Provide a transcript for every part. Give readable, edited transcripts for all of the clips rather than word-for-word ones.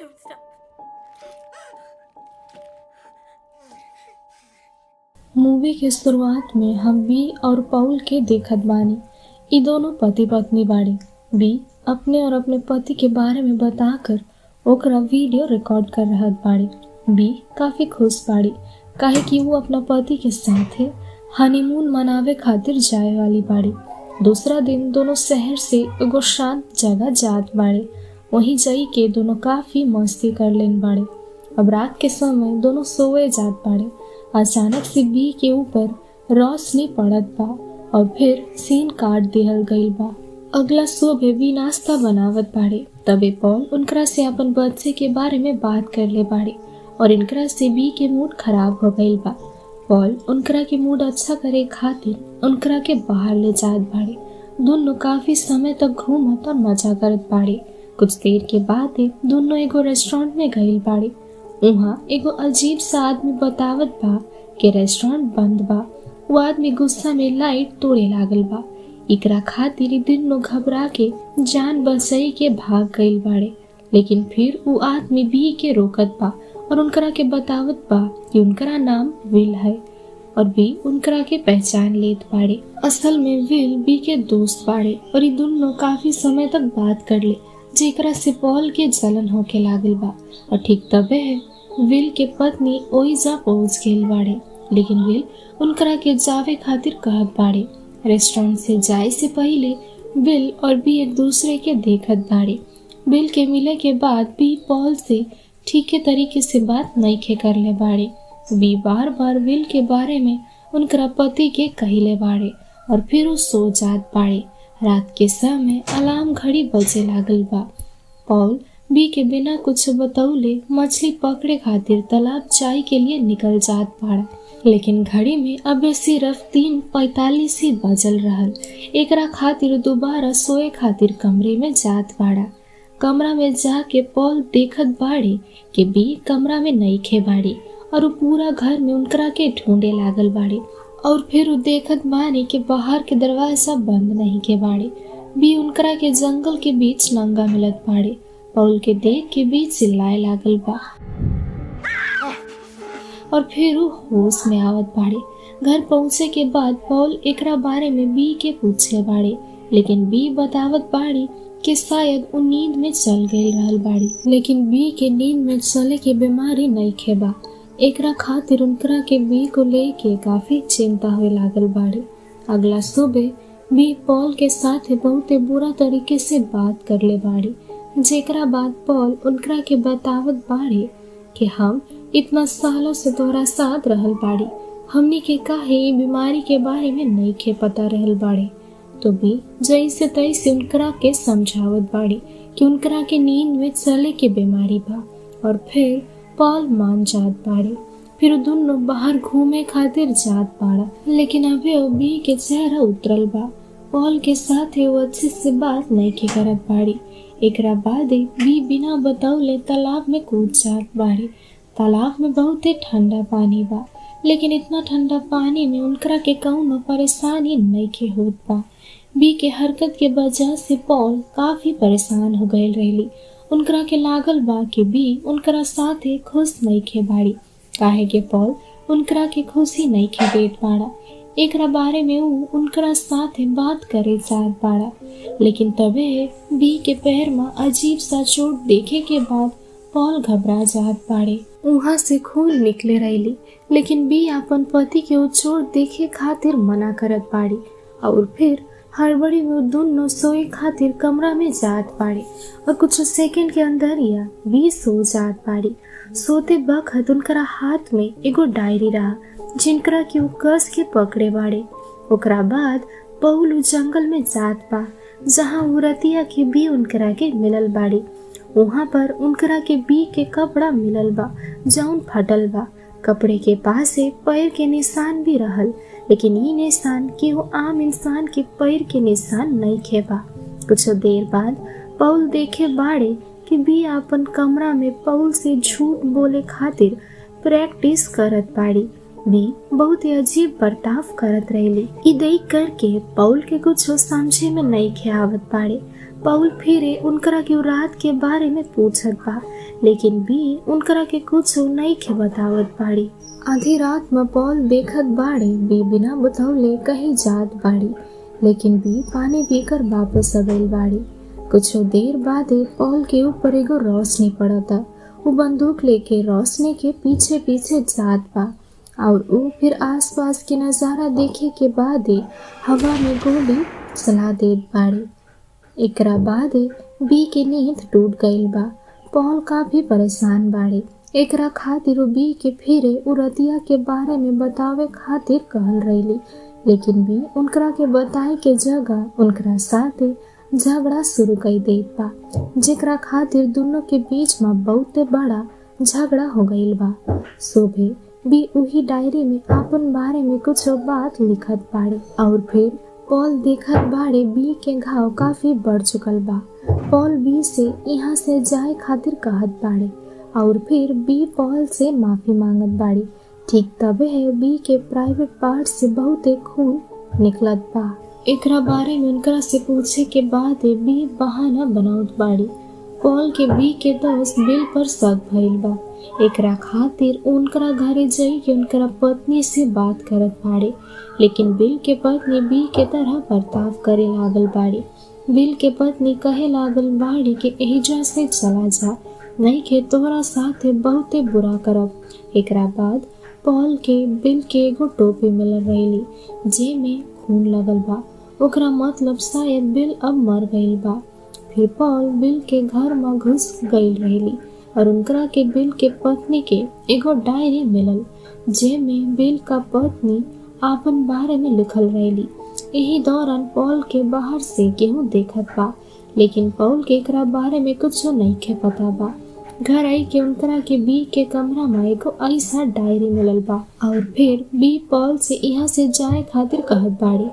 Don't stop. Movie के शुरुआत में हम बी और पॉल के देखत बानी। ई दोनों पति पत्नी बाड़ी। बी अपने और अपने पति के बारे में बताकर ओकरा वीडियो रिकॉर्ड कर रहत बाड़ी। बी काफी खुश बाड़ी काहे कि वो अपना पति के साथ हनीमून मनावे खातिर जाए वाली बाड़ी। दूसरा दिन दोनों शहर से एगो शांत जगह जात बाड़े। वहीं जाई के दोनों काफी मस्ती कर लेन बाड़े। अब रात के समय दोनों सोए जात बाड़े। अचानक से बी के ऊपर रोशनी पड़त बा और फिर सीन काट दिहल गईल बा। अगला सुबह बी नाश्ता बनावत बाड़े। तबे पॉल उनकरा से अपन बच्चे के बारे में बात कर ले बाड़े और इनकरा से बी के मूड खराब हो गईल बा। पॉल उनकरा के मूड अच्छा करे खातिर उनकरा के बाहर ले जात बाड़े। दोनों काफी समय तक घूमत और मजा करत बाड़े। कुछ देर के बाद दोनों एगो रेस्टोरेंट में गईल बाड़े। उहाँ एगो अजीब सा आदमी बतावत बा कि रेस्टोरेंट बंद बा। वो आदमी गुस्सा में लाइट तोड़े लागल बा। इकरा खातिर दोनों घबरा के जान बचाई के भाग गईल बाड़े। लेकिन फिर वो आदमी बी के रोकत बा और उनकरा के बतावत बा कि उनकरा नाम विल है और बी उनकरा के पहचान लेत बाड़े। असल में विल बी के दोस्त बाड़े और ये दोनों काफी समय तक बात कर ले जेकरा से पॉल के जलन होके लागल बा। और ठीक तबे है विल के पत्नी ओइजा पहुंच गईल बाड़े। लेकिन विल उनकरा के जावे खातिर कहत बाड़े। रेस्टोरेंट से जाए से पहले विल और बी एक दूसरे के देखत बाड़े। विल के मिले के बाद बी पॉल से ठीक तरीके से बात नहीं कर ले बाड़े। बी बार बार विल के बारे में उनकरा पति के कहले बाड़े और फिर वो सो जात बाड़े। रात के समय अलार्म घड़ी बजे लागल बा। पॉल बी के बिना कुछ बतौले मछली पकड़े खातिर तालाब चाय के लिए निकल जात बाड़ा। लेकिन घड़ी में अब सिर्फ 3:45 ही बजल रहल। एकरा खातिर दोबारा सोए खातिर कमरे में जात बाड़ा। कमरा में जाके पॉल देखत बाड़े कि बी कमरा में नइखे बाड़ी और वो पूरा घर में उनकरा के ढूंढे लागल बाड़े। और फिर वो देखत बानी कि बाहर के दरवाजा बंद नहीं के बाड़े। बी उनकरा के जंगल के बीच नंगा मिलत बाड़े। पॉल के देख के बी चिल्लाए लागल बा और फिर वो होश में आवत बाड़े। घर पहुंचे के बाद पॉल एकरा बारे में बी के पूछे बाड़े। लेकिन बी बतावत बाड़ी कि शायद वो नींद में चल गई रहल बाड़ी। लेकिन बी के नींद में चले के बीमारी नहीं खेबा। एकरा खातिर उनकरा के बी को लेके काफी चिंता हुए लागल बाड़ी। अगला सुबह बी पॉल के साथ बहुत बुरा तरीके से बात कर ले बाड़ी। जेकरा बाद पॉल उनकरा के बतावत बाड़े कि हम इतना सालों से तोहरा साथ रहल बाड़ी। हमनी के काहे ये बीमारी के बारे में नहीं के पता रहल बाड़े। तो बी जैसे तैसे उनकरा के समझावत बाड़ी कि उनकरा के नींद में चले के बीमारी बा। और फिर पॉल मान जात बाड़े। फिर दोनों बाहर घूमे खातिर जात बाड़ा। लेकिन अभी बी के चेहरा उतरल बा। पॉल के साथ वो अच्छे से बात नहीं के करत बाड़ी। एकरा बाद बी बिना बतौले तालाब में कूद जात बाड़ी। तालाब में बहुत ही ठंडा पानी बा। लेकिन इतना ठंडा पानी में उनकरा के कौनो परेशानी नहीं के होत बा। बी के हरकत के वजह से पॉल काफी परेशान हो गए रहली। उनकरा के लागल बा कि बी उनकरा साथे खुश नहीं खे बाड़ी काहे के पॉल उनकरा के खुशी नहीं खे देत बाड़ा। एकरा बारे में वो उनकरा साथे बात करे जात बाड़ा। लेकिन तबे बी के पैर में अजीब सा चोट देखे के बाद पॉल घबरा जात बाड़े। वहाँ से खून निकले रहली। लेकिन बी अपन पति के वो चोट देखे खातिर मना करत बाड़ी। और फिर हड़बड़ी में दोनों सोए खातिर कमरा में जात बाड़े और कुछ सेकंड के अंदर या बी सो जात बाड़ी। सोते वक्त उनकरा हाथ में एगो डायरी रहा जिनकरा के वो कस के पकड़े बाड़े। ओकरा बाद पौल जंगल में जात बा जहाँ वो रतिया के बी उनकरा के मिलल बाड़ी। वहाँ पर उनकरा के बी के कपड़ा मिलल बा जौन फटल बा। कपड़े के पास पैर के निशान भी रहल। लेकिन ये निशान के वो आम इंसान के पैर के निशान नहीं खेबा। कुछ देर बाद पौल देखे बाड़े कि बी अपन कमरा में पौल से झूठ बोले खातिर प्रैक्टिस करत बाड़ी। बी बहुत ही अजीब बर्ताव करत रहली। ई देख करके पौल के कुछ समझे में नहीं खे आवत बाड़े। पौल फिर उनकरा के रात के बारे में पूछत बा लेकिन बी उनकरा के कुछ नहीं के बतावत बाड़ी। आधी रात में पॉल देखत बाड़े बी बिना बतौले कहीं जात बाड़ी, लेकिन बी पानी पीकर वापस आ गइल बाड़ी। कुछ देर बाद पॉल के ऊपर एगो रोशनी पड़ता। वो बंदूक लेके रोशनी के पीछे पीछे जात बा और वो फिर आसपास के नज़ारा देखे के बाद हवा में गोली चला देत बाड़ी। एकरा बाद बी के नींद टूट गइल बा। पॉल काफी परेशान बाड़े। एकरा खातिर वो बी के फिरे उ रतिया के बारे में बतावे खातिर कहल रही, लेकिन बी उनकरा के बताए के जगह उनकरा साथे झगड़ा शुरू कर देत बा, जेकरा खातिर दोनों के बीच में बहुत बड़ा झगड़ा हो गइल बा। सुबह बी उही डायरी में अपन बारे में कुछ बात लिखत बाड़े और फिर पॉल देखत बाड़े बी के घाव काफी बढ़ चुकल बा। पॉल बी से यहाँ से जाए खातिर कहत बाड़े और फिर बी पॉल से माफी मांगत बाड़ी। ठीक तबे है बी के प्राइवेट पार्ट से बहुत खून निकलत बा। एकरा बारे में उनकरा से पूछे के बाद बी बहाना बनावत बाड़ी। पॉल के बी के दोस्त बिल पर शक भइल बा। एकरा खातिर उनकरा घरे जाई के उनकरा पत्नी से बात करत बाड़े, लेकिन बिल के पत्नी बी के तरह बर्ताव करे लागल बाड़ी। बिल के पत्नी कहे लागल बाड़ी कि एहिजा से चला जा, नहीं के तोहरा साथे बहुते बुरा करब। एकरा बाद पॉल के बिल के एगो टोपी मिलल रही जेमे खून लगल बा। ओकरा मतलब शायद बिल अब मर गइल बा। फिर पॉल बिल के घर में घुस गइल रही और उनकरा के बिल के पत्नी के एगो डायरी मिलल जेमे बिल का पत्नी आपन बारे में लिखल रही। यही दौरान पॉल के बाहर से केहू देखत बा, लेकिन पॉल के एकरा बारे में कुछ नहीं के पता बा। घर आई के उनकरा के बी के कमरा में एगो ऐसा डायरी मिलल बा और फिर बी पॉल से यहाँ से जाए खातिर कहत बाड़ी।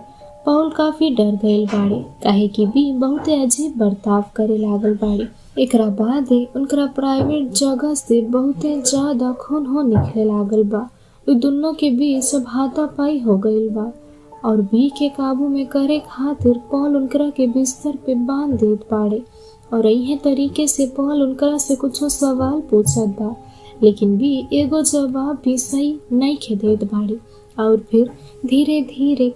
पॉल काफी डर गइल बाड़े काहे कि बी बहुते अजीब बर्ताव करे लागल बाड़ी। एकरा बाद उनकरा प्राइवेट जगह से बहुते ज्यादा खून हो निकले लागल बा। दोनों के बीच अब हाथापाई हो गइल बा और बी के काबू में करे खातिर पॉल उनकरा के बिस्तर पे बांध देत बाड़े और यही तरीके से पॉल उनकरा से कुछ सवाल पूछत बा, लेकिन बी एगो जवाब भी सही नहीं के देत बाड़ी और फिर धीरे धीरे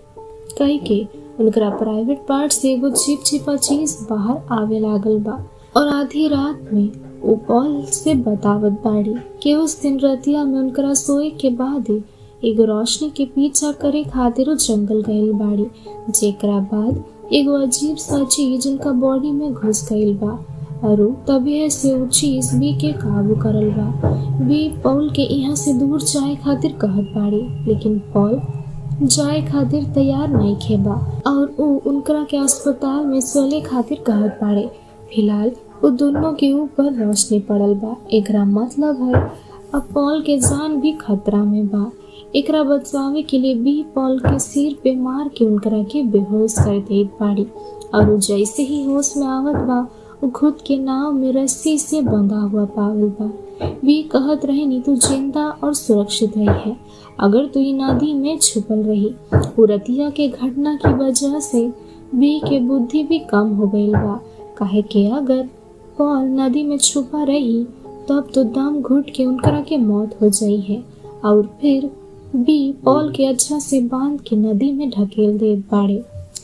कह के उनकरा प्राइवेट पार्ट से एगो चिपचिपा चीज बाहर आवे लागल बा और आधी रात में वो पॉल से बतावत बाड़ी कि उस दिन रतिया में उनकरा सोए के बाद एगो रोशनी के पीछा करे खातिर वो जंगल गइल बाड़ी, जेकरा बाद एगो अजीब सा चीज उनका बॉडी में घुस गइल बा और तभी से वो चीज बी के काबू करल बा। बी पॉल के यहाँ से दूर जाए खातिर कहत बाड़ी, लेकिन पॉल जाए खातिर तैयार नहीं खे बा और वो उनकरा के अस्पताल में चले खातिर कहत बाड़े। फिलहाल वो दोनों के ऊपर रोशनी पड़ल बा। एकरा मतलब है अब पॉल के जान भी खतरा में बा। एकरा बचावे के लिए बी पॉल के सिर पे मार के उनकरा के बेहोश कर देत बाड़ी और वो जैसे ही होश में आवत बा वो खुद के नाव में रस्सी से बंधा हुआ पावल बा। बी कहत रहे नी तू जिंदा और सुरक्षित रही है अगर तू नदी में छुपल रही। रतिया के घटना की वजह से बी के बुद्धि भी कम हो गई बा, काहे के अगर पॉल नदी में छुपा रही तब तो दम घुट के उनकरा के मौत हो जाई है और फिर बी पॉल के अच्छा से बांध के नदी में ढकेल देत बाड़े।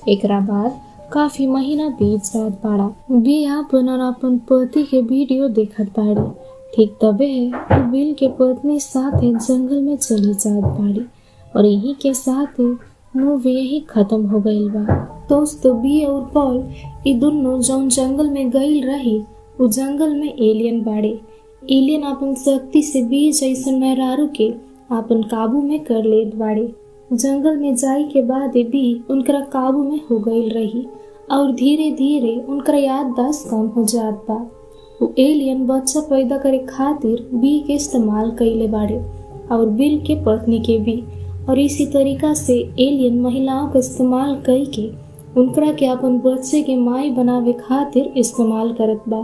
एकरा बाद काफी महीना बीत जात बाड़ा। बी आपन और अपन पति के वीडियो देखत बाड़ी। ठीक तबे है वो बिल के पत्नी साथे जंगल में चली जात बाड़ी और यही के साथ मूवी यही खत्म हो गइल बा। दोस्तों बी और पॉल ये दोनों जौन जंगल में गइल रही वो जंगल में एलियन बाड़े। एलियन अपन शक्ति से बी जैसन मेहरारू के अपन काबू में कर लेत बाड़े। जंगल में जाए के बाद बी उनकरा काबू में हो गइल रही और धीरे धीरे उनकरा याददाश्त कम हो जात बा। वो एलियन बच्चा पैदा करे खातिर बी के इस्तेमाल कइले बाड़े और बिल के पत्नी के भी, और इसी तरीका से एलियन महिलाओं का इस्तेमाल कई के उनकरा के अपन बच्चे के माई बनावे खातिर इस्तेमाल करत बा।